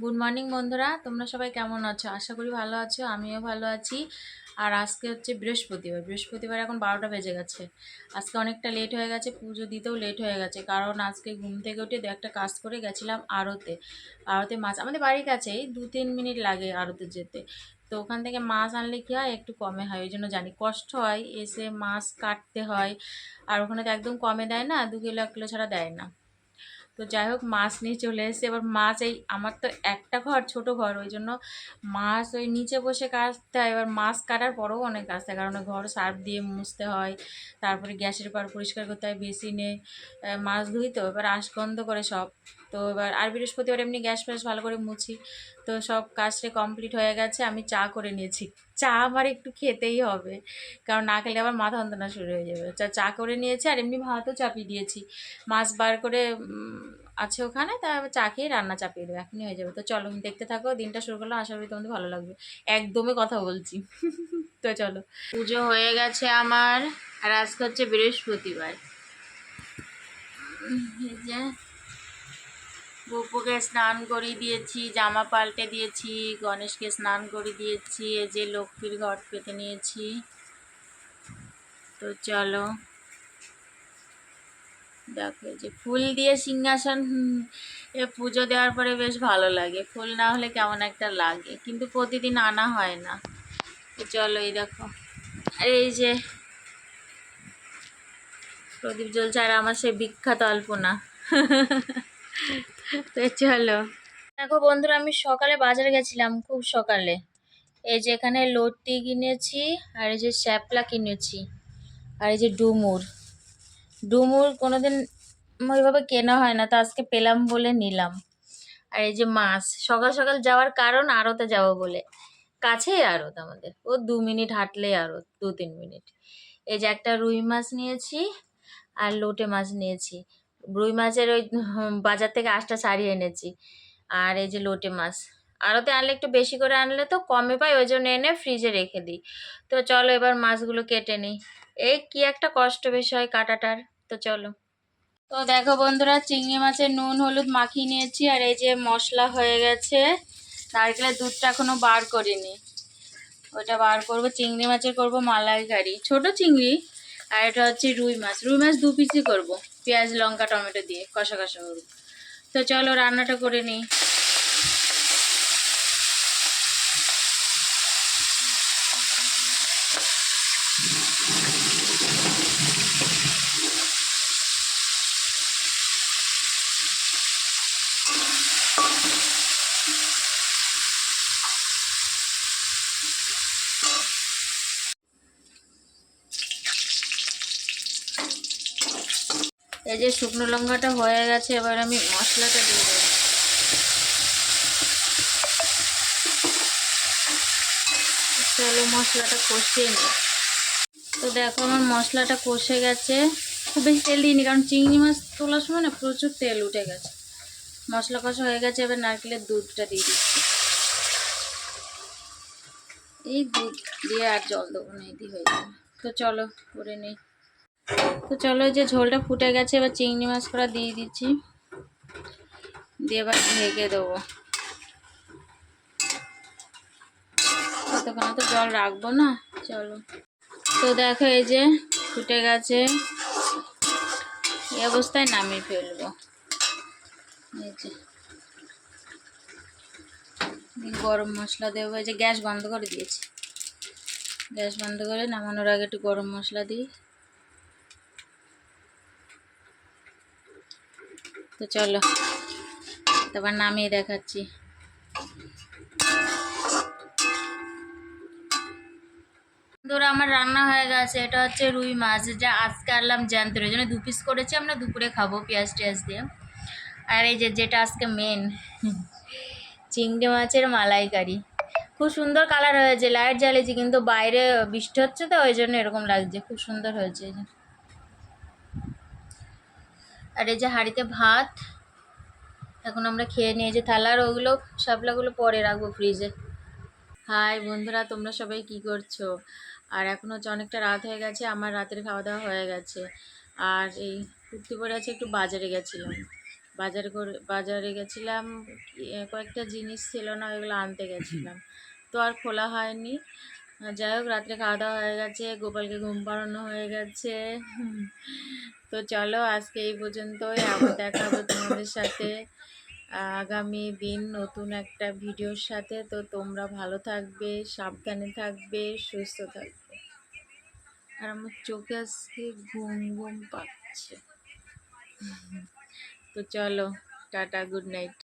Good morning বন্ধুরা, তোমরা সবাই কেমন আছো? আশা করি ভালো আছো, আমিও ভালো আছি। আর আজকে হচ্ছে বৃহস্পতিবার এখন 12টা বেজে গেছে। আজকে অনেকটা লেট হয়ে গেছে, পুজো দিতেও লেট হয়ে গেছে, কারণ আজকে ঘুম থেকে উঠে একটা কাজ করে গেছিলাম আড়তে। আড়তে মাছ আমাদের বাড়ির কাছেই 2-3 মিনিট লাগে আড়তে যেতে। তো ওখান থেকে মাছ আনলে কি হয়, একটু কমে হয়, ওই জন্য জানি কষ্ট হয়, এসে মাছ কাটতে হয়। আর ওখানে তো একদম কমে দেয় না, 2 কিলো 1 কিলো ছাড়া দেয় না। তো যাই হোক, মাছ নিয়ে চলে এসেছে। এবার মাছ, এই আমার তো একটা ঘর, ছোট ঘর, ওই জন্য মাছ ওই নিচে বসে কাটতে হয়। এবার মাছ কাটার পরেও অনেক কাজতে, কারণ ঘর সার্ফ দিয়ে মুছতে হয়, তারপরে গ্যাসের পর পরিষ্কার করতে হয়, বেসিনে মাছ ধুই, তো এবার আশগন্ধ করে সব। তো এবার আর বৃহস্পতিবার এমনি গ্যাস ফ্যাস ভালো করে মুছি। তো সব কাজটা কমপ্লিট হয়ে গেছে, আমি চা করে নিয়েছি। চা আমার একটু খেতেই হবে, কারণ না খেলে আবার মাথা যন্ত্রণা শুরু হয়ে যাবে। চা করে নিয়েছি, আর এমনি ভাতও চাপিয়ে দিয়েছি। মাছ বার করে আছে ওখানে, তা এবার চা খেয়ে রান্না চাপিয়ে দেবো, এখনই হয়ে যাবে। তো চলো দেখতে থাকো, দিনটা শুরু করলাম, আশা করি তোমাদের ভালো লাগবে। একদমই কথা বলছি। তো চলো, পুজো হয়ে গেছে আমার, আর আজকে হচ্ছে বৃহস্পতিবার। এই যে বুপুকে স্নান করিয়ে দিয়েছি, জামা পাল্টে দিয়েছি, গণেশকে স্নান করিয়ে দিয়েছি, এই যে লক্ষ্মীর ঘট পেতে নিয়েছি। তো চলো, দেখো এই যে ফুল দিয়ে সিংহাসন, এ পুজো দেওয়ার পরে বেশ ভালো লাগে, ফুল না হলে কেমন একটা লাগে, কিন্তু প্রতিদিন আনা হয় না। তো চলো, এই দেখো, আর এই যে প্রদীপ জ্বলছে, আর আমার সেই বিখ্যাত আলপনা। তো চলো, দেখো বন্ধুরা, আমি সকালে বাজারে গেছিলাম, খুব সকালে। এই যে এখানে লটি কিনেছি, আর এই যে শ্যাপলা কিনেছি, আর এই যে ডুমুর। ডুমুর কোনোদিন ওইভাবে কেনা হয় না, তো আজকে পেলাম বলে নিলাম। আর এই যে মাছ, সকাল সকাল যাওয়ার কারণ আড়তে যাবো বলে, কাছেই আড়ত আমাদের, ও 2 মিনিট হাঁটলেই আড়ত, 2-3 মিনিট। এই যে একটা রুই মাছ নিয়েছি, আর লোটে মাছ নিয়েছি। রুই মাছের ওই বাজার থেকে আঁশটা ছাড়িয়ে এনেছি। আর এই যে লোটে মাছ, আড়তে আনলে একটু বেশি করে আনলে তো কমে পাই, ওই জন্য এনে ফ্রিজে রেখে দিই। তো চলো এবার মাছগুলো কেটে নিই। এই কি একটা কষ্ট বিষয় কাটাটার। তো চলো। তো দেখো বন্ধুরা, চিংড়ি মাছের নুন হলুদ মাখিয়ে নিয়েছি, আর এই যে মশলা হয়ে গেছে। নারকেলের দুধটা এখনো বার করিনি, ওটা বার করব। চিংড়ি মাছের করব মালাইকারি, ছোট চিংড়ি। আর এটা হচ্ছে রুই মাছ, 2 পিসই করব, পেঁয়াজ লঙ্কা টমেটো দিয়ে কষা কষা করব। তো চলো রান্নাটা করে নিই। এই যে শুকনো লঙ্কাটা হয়ে গেছে, এবার আমি মশলাটা দিয়ে দেবো। চলো মশলাটা কষিয়ে নিই। তো দেখো আমার মশলাটা কষে গেছে, খুব বেশি তেল দিইনি, কারণ চিংড়ি মাছ তোলার সময় না প্রচুর তেল উঠে গেছে। মশলা কষা হয়ে গেছে, এবার নারকেলের দুধটা দিয়ে দিচ্ছি। এই দুধ দিয়ে আর জল দেবো না, এটি হয়ে যাবে। তো চলো করে নিই। তো চলো, এই যে ঝোলটা ফুটে গেছে, এবার চিংড়ি মাছ করা দিয়ে দিচ্ছি, দিয়ে এবার ঢেকে দেবো। ততক্ষণ তো জল রাখবো না। চলো, তো দেখো এই যে ফুটে গেছে, এই অবস্থায় নামিয়ে ফেলবো। এই যে গরম মশলা দেবো, এই যে গ্যাস বন্ধ করে দিয়েছি, গ্যাস বন্ধ করে নামানোর আগে একটু গরম মশলা দিই। তো চলো তারপর নামিয়ে দেখাচ্ছি। ধরো আমার রান্না হয়ে গেছে, এটা হচ্ছে রুই মাছ, যা আজকে আনলাম জ্যান্ত, ওই জন্য 2 পিস করেছি, আমরা দুপুরে খাবো পেঁয়াজ টেয়াজ দিয়ে। আর এই যে যেটা আজকে মেন, চিংড়ি মাছের মালাইকারি। খুব সুন্দর কালার হয়েছে, লাইট জ্বালিয়েছি, কিন্তু বাইরে বৃষ্টি হচ্ছে তো ওই জন্য এরকম লাগছে, খুব সুন্দর হয়েছে। আর এই যে হাঁড়িতে ভাত, এখন আমরা খেয়ে নিয়ে যে থালা, আর ওগুলো শাপলাগুলো পরে রাখবো ফ্রিজে। হাই বন্ধুরা, তোমরা সবাই কি করছো? আর এখন হচ্ছে অনেকটা রাত হয়ে গেছে, আমার রাতের খাওয়া দাওয়া হয়ে গেছে। আর এই কুর্তি পরে আছে, একটু বাজারে গেছিলাম, বাজারে গেছিলাম, কয়েকটা জিনিস ছিল না, ওইগুলো আনতে গেছিলাম, তো আর খোলা হয়নি। যাই হোক, রাত্রে খাওয়া দাওয়া হয়ে গেছে, গোপালকে ঘুম পাড়ানো হয়ে গেছে। তো চলো আজকে এই পর্যন্তই, আবার দেখা হবে তোমাদের সাথে আগামী দিন নতুন একটা ভিডিওর সাথে। তো তোমরা ভালো থাকবে, সাবধানে থাকবে, সুস্থ থাকবে। আর আমার চোখে আজকে ঘুম ঘুম পাচ্ছে। তো চলো, টাটা, গুড নাইট।